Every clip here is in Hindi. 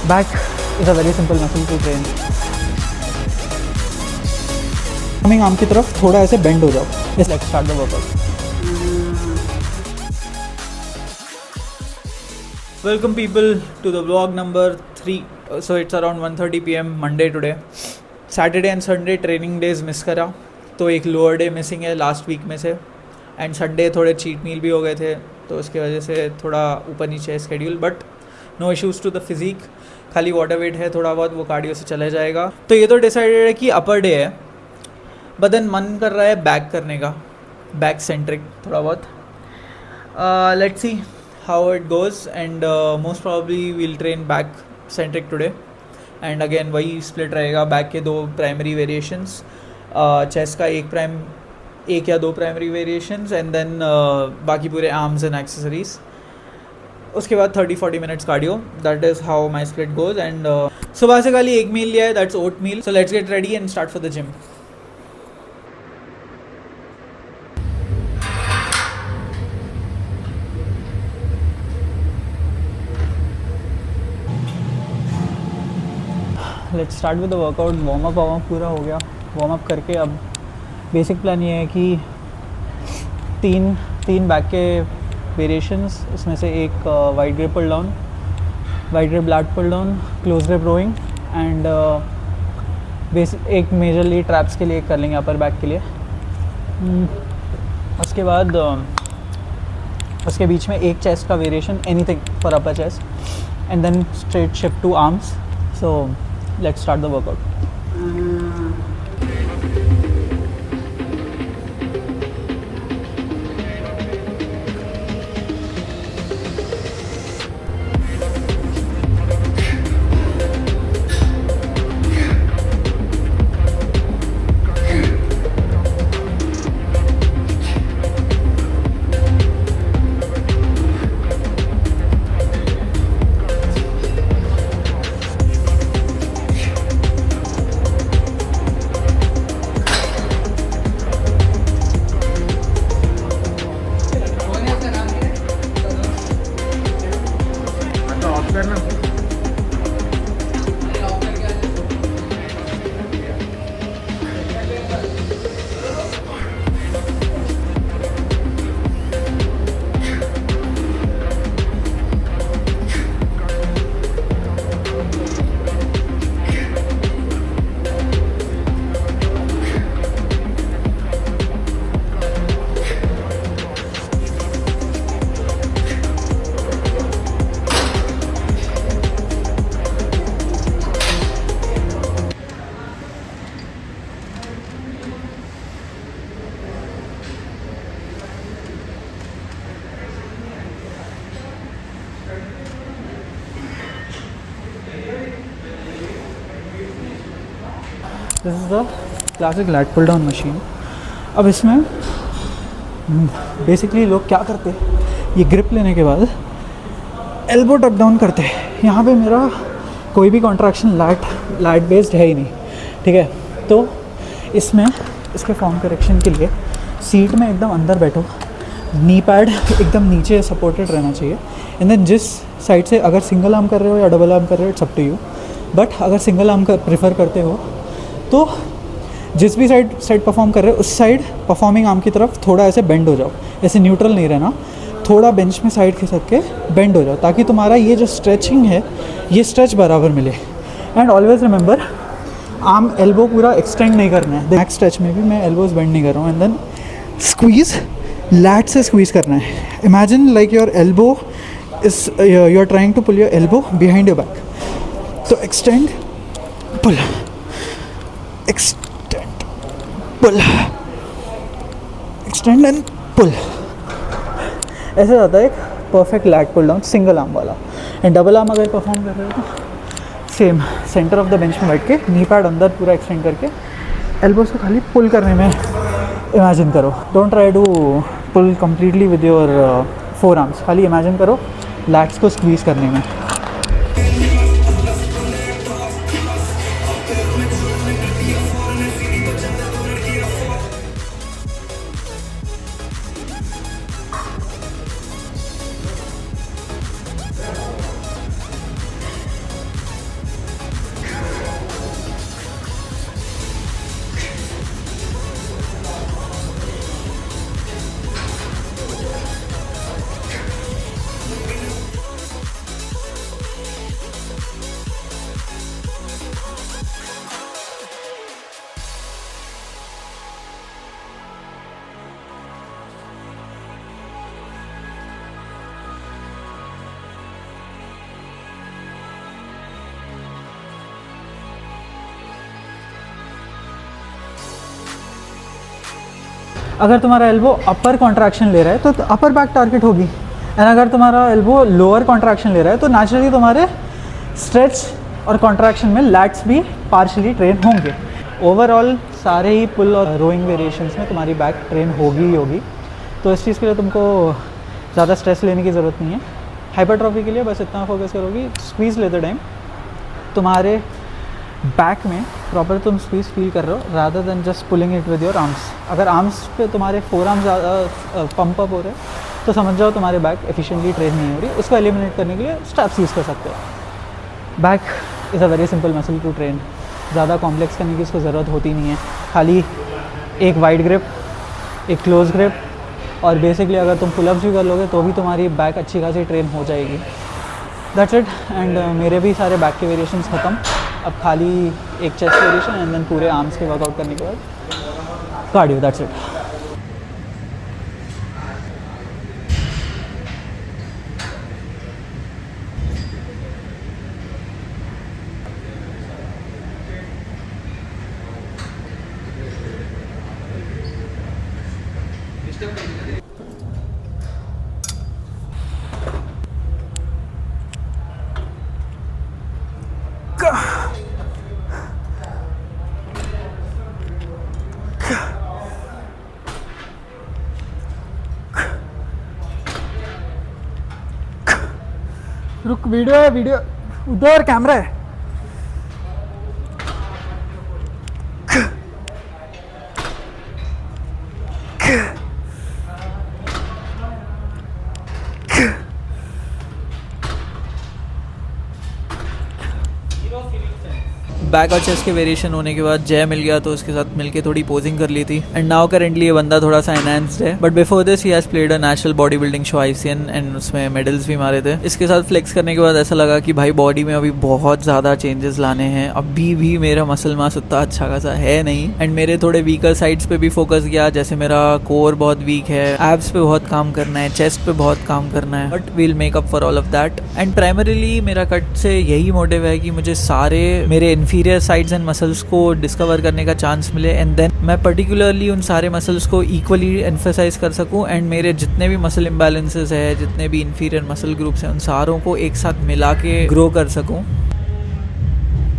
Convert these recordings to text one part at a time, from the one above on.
Back is a very simple muscle to train. Performing arm की तरफ थोड़ा ऐसे बेंड हो जाओ. Let's start the workout. Welcome people to the vlog number 3. So it's around 1:30 PM Monday today. Saturday and Sunday training days miss करा, तो एक लोअर डे मिसिंग है लास्ट वीक में से. एंड संडे थोड़े चीट मील भी हो गए थे, तो उसकी वजह से थोड़ा ऊपर नीचे है schedule. But no issues to the physique. खाली वाटर वेट है थोड़ा बहुत, वो कार्डियो से चला जाएगा. तो ये तो डिसाइडेड है कि अपर डे है, बट देन मन कर रहा है बैक करने का, बैक सेंट्रिक थोड़ा बहुत. Let's see how it goes. And most probably we'll train back centric today. And again वही स्प्लिट रहेगा, बैक के 2 प्राइमरी वेरिएशंस, चेस्ट का एक या 2 प्राइमरी वेरिएशंस, एंड देन बाकी पूरे आर्म्स एंड एक्सेसरीज. उसके बाद 30-40 minutes cardio. That is how my split goes. And सुबह से खाली एक मील लिया है, that's oat meal. So let's get ready and start for the gym. Let's start with the workout. Warm up पूरा हो गया. वार्म अप करके अब बेसिक प्लान ये है कि तीन बैक के वेरिएशंस, इसमें से एक wide grip pull down, wide grip lat pull down, close grip rowing, and एक मेजरली ट्रैप्स के लिए कर लेंगे अपर बैक के लिए. उसके बाद उसके बीच में एक चेस्ट का variation, anything for upper chest, and then straight shift to arms. So let's start the workout. This is the classic lat pull down machine. अब इसमें बेसिकली लोग क्या करते हैं, ये ग्रिप लेने के बाद एल्बो टक डाउन करते हैं. यहाँ पे मेरा कोई भी कॉन्ट्रैक्शन लैट बेस्ड है ही नहीं, ठीक है. तो इसमें इसके फॉर्म करेक्शन के लिए सीट में एकदम अंदर बैठो, नी पैड एकदम नीचे सपोर्टेड रहना चाहिए. एंड देन जिस साइड से अगर सिंगल आर्म कर रहे हो या डबल आर्म कर रहे हो, it's up to you. But अगर सिंगल आर्म का प्रेफर करते हो तो जिस भी साइड परफॉर्म कर रहे हो उस साइड परफॉर्मिंग आर्म की तरफ थोड़ा ऐसे बेंड हो जाओ. ऐसे न्यूट्रल नहीं रहना, थोड़ा बेंच में साइड खिसक के बेंड हो जाओ, ताकि तुम्हारा ये जो स्ट्रेचिंग है ये स्ट्रेच बराबर मिले. And always remember, arm elbow पूरा एक्सटेंड नहीं करना है. बैक स्ट्रेच में भी मैं एल्बोज बेंड नहीं कर रहा हूँ. एंड देन स्क्वीज़, लैट से स्क्वीज़ करना है. Imagine like your elbow is, you are trying to pull your elbow behind your back. तो extend, pull, extend, pull, extend and pull. ऐसे जाता है एक perfect lat pull down single arm वाला. एंड डबल आर्म अगर परफॉर्म कर रहे हो तो same centre of the bench में बैठ के नी पैड अंदर पूरा एक्सटेंड करके एल्बो से खाली पुल करने में इमेजिन करो. Don't try to pull completely with your forearms. खाली इमेजिन करो लैट्स को स्क्वीज़ करने में. अगर तुम्हारा एल्बो अपर कॉन्ट्रैक्शन ले रहा है तो अपर बैक टारगेट होगी, एंड अगर तुम्हारा एल्बो लोअर कॉन्ट्रैक्शन ले रहा है तो नेचुरली तुम्हारे स्ट्रेच और कॉन्ट्रैक्शन में लैट्स भी पार्शली ट्रेन होंगे। ओवरऑल सारे ही पुल और रोइंग वेरिएशंस में तुम्हारी बैक ट्रेन होगी ही होगी, तो इस चीज़ के लिए तुमको ज़्यादा स्ट्रेस लेने की ज़रूरत नहीं है। हाइपरट्रॉफी के लिए बस इतना फोकस करोगी, स्क्वीज़ लेते टाइम तुम्हारे बैक में प्रॉपर तुम स्क्वीज़ फील कर रहे हो rather than just pulling it with your arms. अगर आर्म्स पे तुम्हारे फोर आर्म्स ज़्यादा पंप अप हो रहे हैं तो समझ जाओ तुम्हारे बैक एफिशिएंटली ट्रेन नहीं हो रही। उसको एलिमिनेट करने के लिए स्ट्रैप्स यूज़ कर सकते हो। Back is a very simple muscle to train, ज़्यादा कॉम्प्लेक्स करने की उसको ज़रूरत होती नहीं है। खाली एक वाइड ग्रिप, एक क्लोज ग्रिप, और बेसिकली अगर तुम पुलअप्स भी कर लोगे तो भी तुम्हारी बैक अच्छी खासी ट्रेन हो जाएगी। That's it. एंड मेरे भी सारे बैक के वेरिएशंस ख़त्म, अब खाली एक चेस्ट वेरिएशन एंड देन पूरे आर्म्स के वर्कआउट करने के बाद कार्डियो। That's it. रुक, वीडियो है, वीडियो उधर कैमरा है। बैक और चेस्ट के वेरिएशन होने के बाद जय मिल गया तो उसके साथ मिलके थोड़ी पोजिंग कर ली थी। एंड नाउ करेंटली ये बंदा थोड़ा सा एनहांस्ड है, but before this he has played a national body building show ICN and उसमें मेडल्स भी मारे थे। इसके साथ फ्लेक्स करने के बाद ऐसा लगा कि भाई बॉडी में अभी बहुत ज़्यादा चेंजेस लाने हैं। अभी भी मेरा मसल मास उतना अच्छा खासा है नहीं, एंड मेरे थोड़े वीकर साइड्स पे भी फोकस किया, जैसे मेरा कोर बहुत वीक है, एब्स पे बहुत काम करना है, चेस्ट पे बहुत काम करना है, but we'll make up for all of that. And primarily मेरा कट से यही मोटिव है कि मुझे सारे मेरे इन्फीरियर साइड्स एंड मसल्स को डिस्कवर करने का चांस मिले, एंड देन मैं पर्टिकुलरली उन सारे मसल्स को इक्वली एम्फेसाइज कर सकूं, एंड मेरे जितने भी मसल इम्बैलेंसेस है, जितने भी इन्फीरियर मसल ग्रुप्स हैं, उन सारों को एक साथ मिला के ग्रो कर सकूं।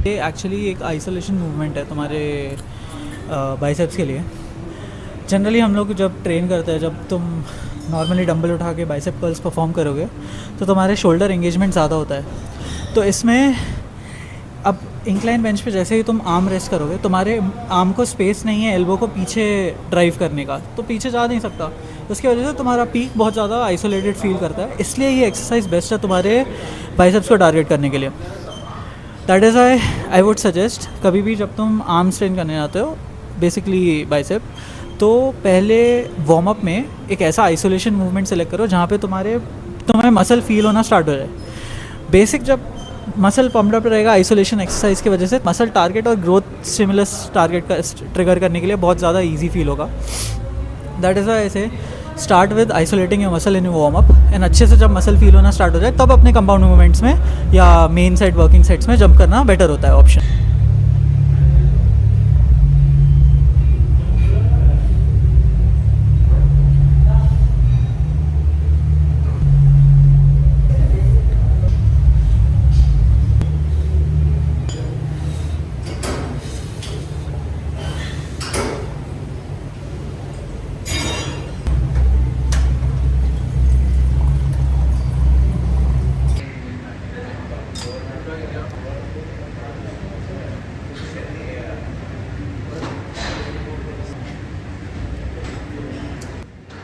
ये एक्चुअली एक आइसोलेशन मूवमेंट है तुम्हारे बाइसेप्स के लिए। जनरली हम लोग जब ट्रेन करते हैं, जब तुम नॉर्मली डंबल उठा के बाइसेप कर्ल्स परफॉर्म करोगे तो तुम्हारे शोल्डर एंगेजमेंट ज़्यादा होता है। तो इसमें अब इंक्लाइन बेंच पे जैसे ही तुम आर्म रेस्ट करोगे, तुम्हारे आर्म को स्पेस नहीं है एल्बो को पीछे ड्राइव करने का, तो पीछे जा नहीं सकता। उसकी वजह से तुम्हारा पीक बहुत ज़्यादा आइसोलेटेड फील करता है। इसलिए ये एक्सरसाइज बेस्ट है तुम्हारे बाइसेप्स को टारगेट करने के लिए। That is I would suggest कभी भी जब तुम आर्म स्ट्रेन करने आते हो, बेसिकली बाइसेप, तो पहले वार्म अप में एक ऐसा आइसोलेशन मूवमेंट सेलेक्ट करो जहाँ पे तुम्हें मसल फील होना स्टार्ट हो जाए। बेसिक जब मसल पम्प्ड अप रहेगा आइसोलेशन एक्सरसाइज की वजह से, मसल टारगेट और ग्रोथ स्टिमुलस टारगेट का ट्रिगर करने के लिए बहुत ज़्यादा ईजी फील होगा। दैट इज़ वाई ऐसे start with isolating your muscle in warm up, and अच्छे से जब मसल फील होना स्टार्ट हो जाए तब अपने कंपाउंड मूवमेंट्स में या मेन साइड वर्किंग सेट्स में जंप करना बेटर होता है ऑप्शन।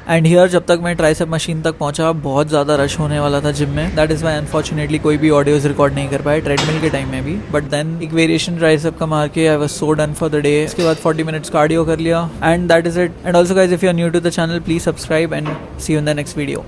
एंड हियर जब तक मैं ट्राइसेप मशीन तक पहुंचा बहुत ज़्यादा रश होने वाला था जिम में। दैट इज़ वाई अनफॉर्चुनेटली कोई भी ऑडियोज रिकॉर्ड नहीं कर पाए ट्रेडमिल के टाइम में भी, बट देन एक वेरिएशन ट्राइसेप का मार के I was so done for the day. इसके बाद 40 मिनट्स कार्डियो कर लिया, and that is it. And also guys, if you are new to the channel, please subscribe and see you in the next video.